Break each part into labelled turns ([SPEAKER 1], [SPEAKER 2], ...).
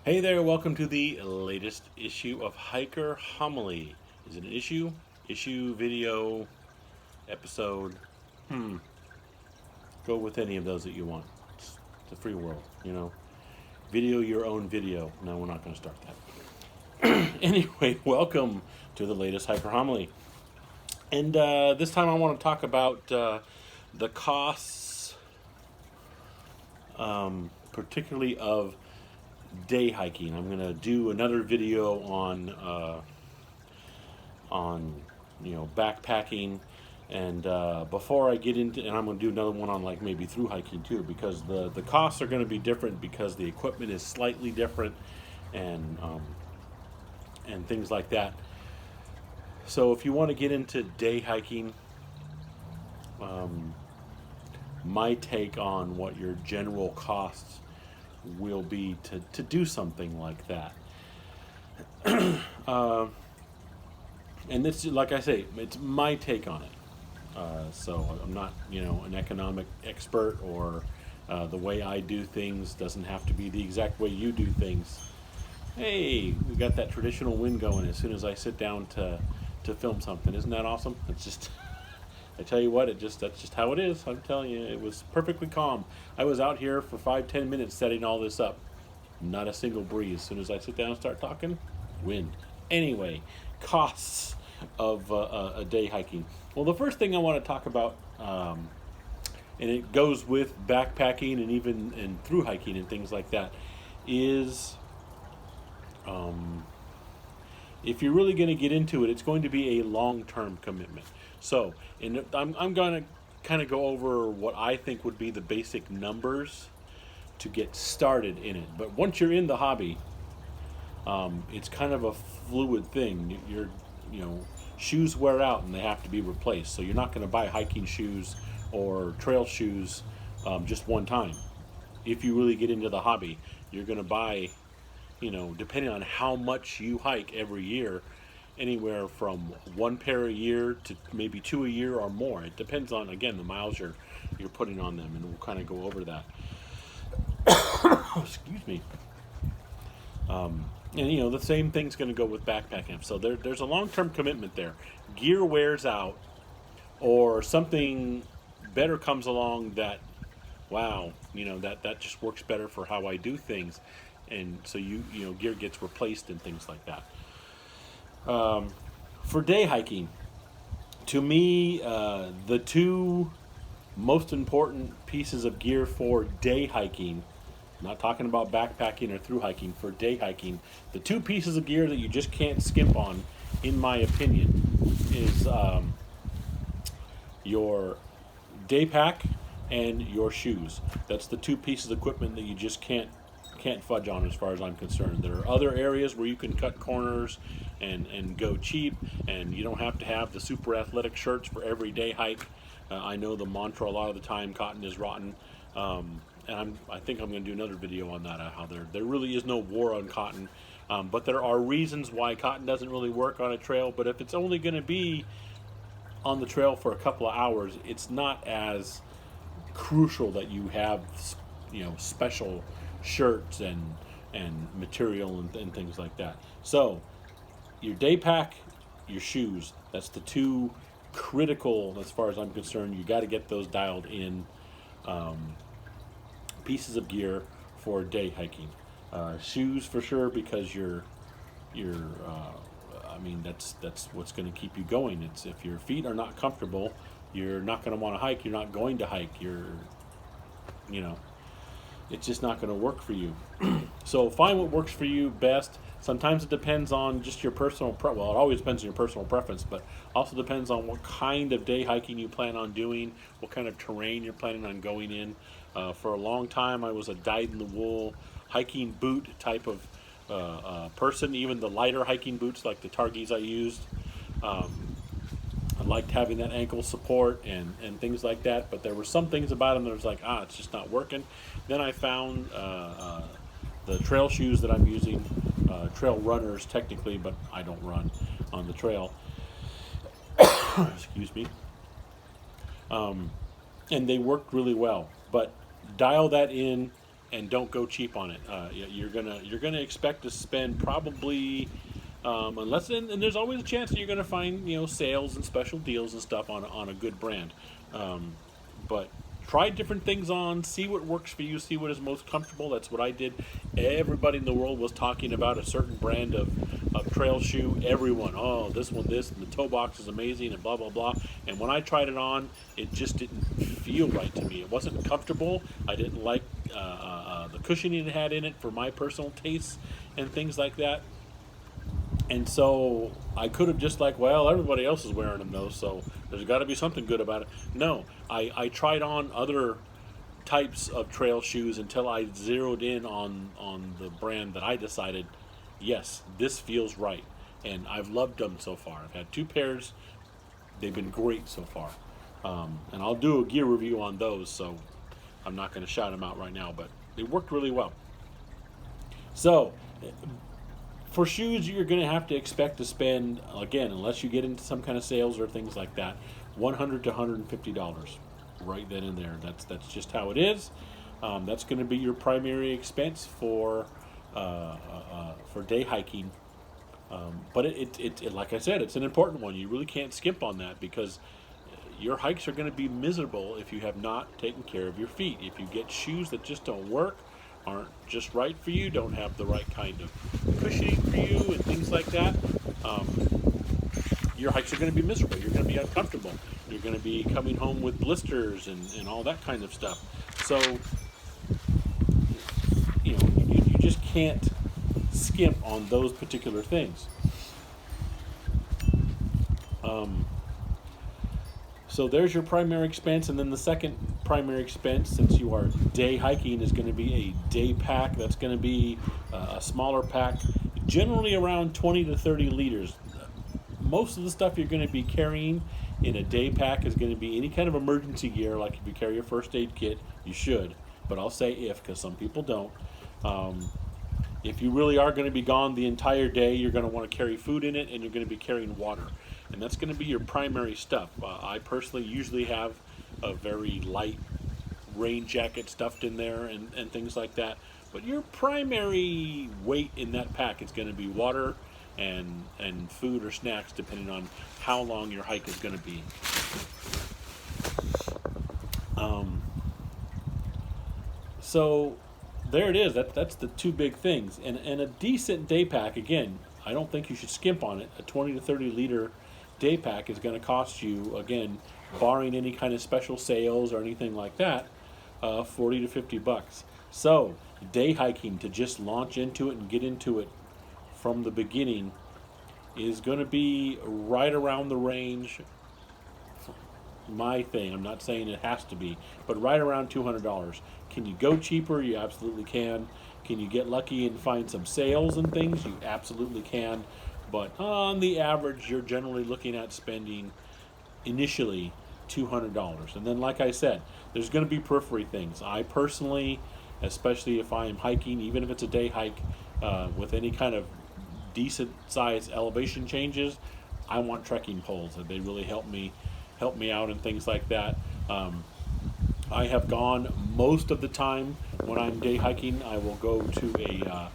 [SPEAKER 1] Hey there, welcome to the latest issue of Hiker Homily. Is it an issue? Issue, video, episode? Go with any of those that you want. It's a free world, you know. Video your own video. No, we're not going to start that. Anyway, welcome to the latest Hiker Homily. And this time I want to talk about the costs, particularly of day hiking. I'm gonna do another video on backpacking, and before I get into, and I'm gonna do another one on like maybe through hiking too, because the costs are gonna be different because the equipment is slightly different, and things like that. So if you want to get into day hiking, my take on what your general costs will be to do something like that. And this, like I say, it's my take on it. So I'm not, an economic expert, or the way I do things doesn't have to be the exact way you do things. Hey, we got that traditional wind going as soon as I sit down to film something. Isn't that awesome? It's just, I tell you what, that's just how it is. I'm telling you, it was perfectly calm. I was out here for 5-10 minutes setting all this up. Not a single breeze. As soon as I sit down and start talking, wind. Anyway, costs of a day hiking. Well, the first thing I want to talk about, and it goes with backpacking and even and through hiking and things like that, is if you're really going to get into it, it's going to be a long-term commitment. So, I'm going to kind of go over what I think would be the basic numbers to get started in it. But once you're in the hobby, it's kind of a fluid thing. Shoes wear out and they have to be replaced. So you're not going to buy hiking shoes or trail shoes just one time. If you really get into the hobby, you're going to buy, depending on how much you hike every year, anywhere from one pair a year to maybe two a year or more. It depends on, again, the miles you're putting on them, and we'll kind of go over that. Excuse me. And the same thing's going to go with backpacking. So there's a long-term commitment there. Gear wears out, or something better comes along that, wow, that just works better for how I do things, and so gear gets replaced and things like that. For day hiking, to me, the two most important pieces of gear for day hiking, I'm not talking about backpacking or through hiking, for day hiking, the two pieces of gear that you just can't skimp on, in my opinion, is your day pack and your shoes. That's the two pieces of equipment that you just can't fudge on, as far as I'm concerned. There are other areas where you can cut corners and go cheap, and you don't have to have the super athletic shirts for every day hike. I know the mantra a lot of the time, cotton is rotten, and I think I'm going to do another video on that, how there really is no war on cotton, but there are reasons why cotton doesn't really work on a trail. But if it's only going to be on the trail for a couple of hours, it's not as crucial that you have special shirts and material and things like that. So your day pack, your shoes, that's the two critical, as far as I'm concerned. You got to get those dialed in, pieces of gear for day hiking. Shoes for sure, because that's what's going to keep you going. It's, if your feet are not comfortable, you're not going to want to hike. You're not going to hike. It's just not going to work for you. So find what works for you best. Sometimes it depends on just your personal well, it always depends on your personal preference, but also depends on what kind of day hiking you plan on doing, what kind of terrain you're planning on going in. For a long time, I was a dyed-in-the-wool hiking boot type of person. Even the lighter hiking boots, like the Targis I used, I liked having that ankle support and things like that, but there were some things about them that was like, it's just not working. Then I found the trail shoes that I'm using, trail runners technically, but I don't run on the trail. Excuse me. And they worked really well. But dial that in and don't go cheap on it. You're gonna expect to spend probably, unless and there's always a chance that you're gonna find sales and special deals and stuff on a good brand, but try different things on, see what works for you, see what is most comfortable. That's what I did. Everybody in the world was talking about a certain brand of trail shoe. Everyone, oh, this one, this, and the toe box is amazing, and blah, blah, blah. And when I tried it on, it just didn't feel right to me. It wasn't comfortable. I didn't like the cushioning it had in it for my personal tastes and things like that. And so I could have just like, well, everybody else is wearing them though, so there's got to be something good about it. No, I tried on other types of trail shoes until I zeroed in on the brand that I decided, yes, this feels right. And I've loved them so far. I've had 2 pairs. They've been great so far. And I'll do a gear review on those, so I'm not going to shout them out right now, but they worked really well. So, for shoes, you're going to have to expect to spend, again, unless you get into some kind of sales or things like that, $100 to $150 right then and there. That's just how it is. That's going to be your primary expense for day hiking. But it like I said, it's an important one. You really can't skimp on that, because your hikes are going to be miserable if you have not taken care of your feet. If you get shoes that just don't work, aren't just right for you, don't have the right kind of cushioning for you, and things like that, your hikes are going to be miserable. You're going to be uncomfortable. You're going to be coming home with blisters and all that kind of stuff. So, you just can't skimp on those particular things. So there's your primary expense, and then the second primary expense, since you are day hiking, is going to be a day pack. That's going to be a smaller pack, generally around 20 to 30 liters. Most of the stuff you're going to be carrying in a day pack is going to be any kind of emergency gear. Like if you carry a first aid kit, you should, but I'll say if, because some people don't. If you really are going to be gone the entire day, you're going to want to carry food in it, and you're going to be carrying water. And that's going to be your primary stuff. I personally usually have a very light rain jacket stuffed in there and things like that. But your primary weight in that pack is going to be water and food or snacks, depending on how long your hike is going to be. So there it is. That's the 2 big things. And a decent day pack, again, I don't think you should skimp on it. A 20 to 30 liter day pack is going to cost you, again, barring any kind of special sales or anything like that, $40 to $50. So day hiking, to just launch into it and get into it from the beginning, is going to be right around the range. My thing, I'm not saying it has to be, but right around $200. Can you go cheaper? You absolutely can. Can you get lucky and find some sales and things? You absolutely can. But on the average, you're generally looking at spending initially $200. And then, like I said, there's going to be periphery things. I personally, especially if I am hiking, even if it's a day hike, with any kind of decent size elevation changes, I want trekking poles. They really help me out and things like that. I have gone most of the time when I'm day hiking. I will go to a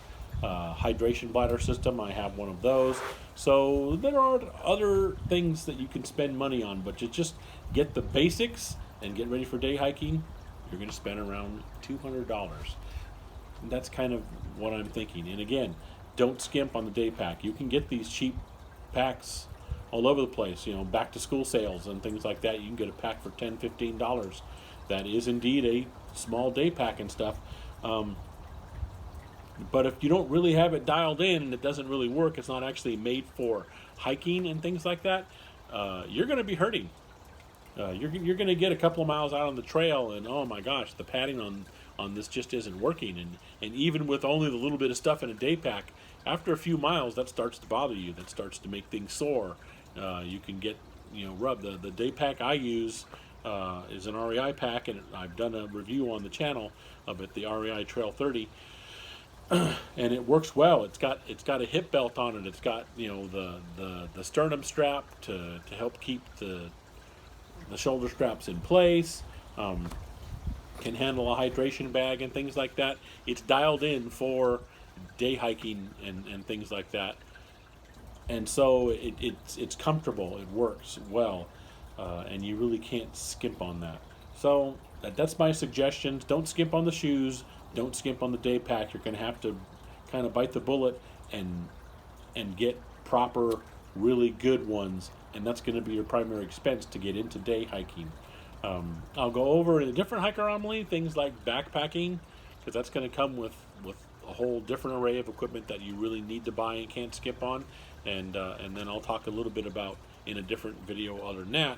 [SPEAKER 1] hydration bladder system. I have one of those. So there are other things that you can spend money on, but to just get the basics and get ready for day hiking, you're going to spend around $200. And that's kind of what I'm thinking. And again, don't skimp on the day pack. You can get these cheap packs all over the place, back to school sales and things like that. You can get a pack for $10, $15. That is indeed a small day pack and stuff. But if you don't really have it dialed in and it doesn't really work, it's not actually made for hiking and things like that, you're going to be hurting. You're going to get a couple of miles out on the trail, and oh my gosh, the padding on this just isn't working. And even with only the little bit of stuff in a day pack, after a few miles, that starts to bother you. That starts to make things sore. You can get rubbed. The day pack I use is an REI pack, and I've done a review on the channel of it, the REI Trail 30. And it works well. It's got a hip belt on it. It's got the sternum strap to help keep the shoulder straps in place. can handle a hydration bag and things like that. It's dialed in for day hiking and things like that. And so it's comfortable, it works well, and you really can't skimp on that. So that's my suggestions. Don't skimp on the shoes. Don't skimp on the day pack. You're going to have to kind of bite the bullet and get proper, really good ones, and that's going to be your primary expense to get into day hiking. I'll go over in a different hiker homily things like backpacking, because that's going to come with a whole different array of equipment that you really need to buy and can't skip on, and then I'll talk a little bit about in a different video other than that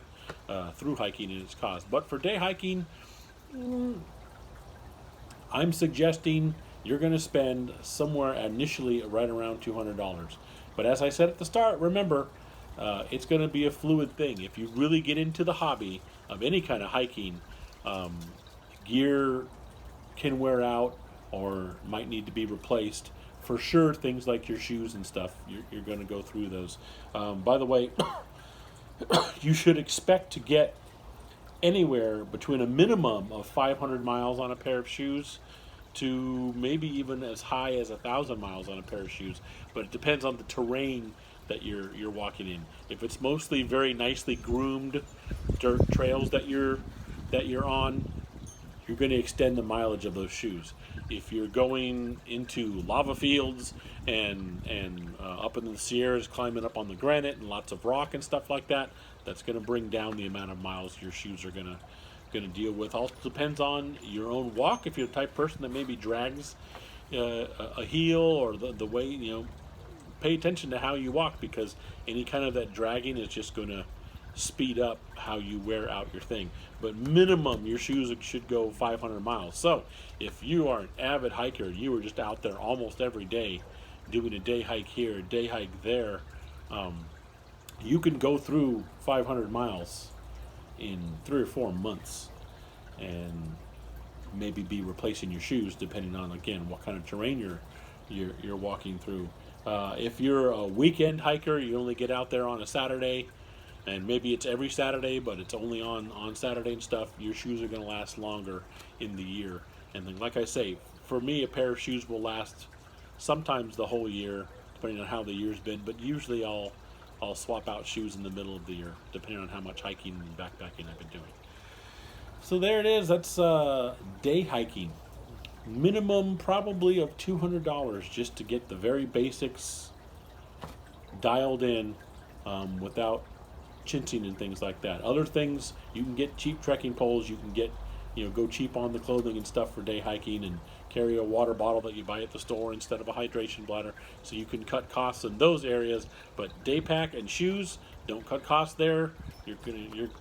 [SPEAKER 1] through hiking and its cost. But for day hiking, I'm suggesting you're going to spend somewhere initially right around $200. But as I said at the start, remember, it's going to be a fluid thing. If you really get into the hobby of any kind of hiking, gear can wear out or might need to be replaced. For sure, things like your shoes and stuff, you're going to go through those. By the way, you should expect to get anywhere between a minimum of 500 miles on a pair of shoes to maybe even as high as 1,000 miles on a pair of shoes. But it depends on the terrain that you're walking in. If it's mostly very nicely groomed dirt trails that you're on, you're going to extend the mileage of those shoes. If you're going into lava fields and up in the Sierras, climbing up on the granite and lots of rock and stuff like that, that's going to bring down the amount of miles your shoes are going to deal with. Also depends on your own walk. If you're the type of person that maybe drags a heel or the way, pay attention to how you walk, because any kind of that dragging is just going to speed up how you wear out your thing. But minimum, your shoes should go 500 miles. So if you are an avid hiker, you were just out there almost every day doing a day hike here, a day hike there, you can go through 500 miles in 3 or 4 months and maybe be replacing your shoes depending on, again, what kind of terrain you're walking through. If you're a weekend hiker, you only get out there on a Saturday, and maybe it's every Saturday, but it's only on Saturday and stuff, your shoes are going to last longer in the year. And then, like I say, for me, a pair of shoes will last sometimes the whole year, depending on how the year's been, but usually I'll swap out shoes in the middle of the year, depending on how much hiking and backpacking I've been doing. So there it is. That's day hiking. Minimum probably of $200 just to get the very basics dialed in without chintzing and things like that. Other things, you can get cheap trekking poles. You can get, go cheap on the clothing and stuff for day hiking, and carry a water bottle that you buy at the store instead of a hydration bladder, so you can cut costs in those areas. But day pack and shoes, don't cut costs there.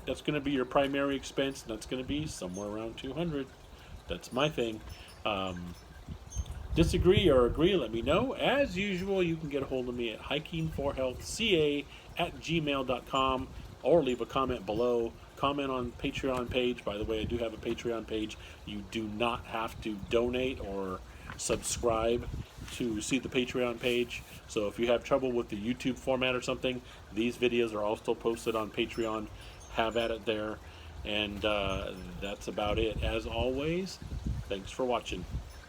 [SPEAKER 1] That's gonna be your primary expense, and that's gonna be somewhere around $200. That's my thing. Disagree or agree, let me know. As usual, you can get a hold of me at hikingforhealthca@gmail.com, or leave a comment below. Comment on Patreon page. By the way, I do have a Patreon page. You do not have to donate or subscribe to see the Patreon page. So if you have trouble with the YouTube format or something, these videos are all still posted on Patreon. Have at it there. And that's about it. As always, thanks for watching.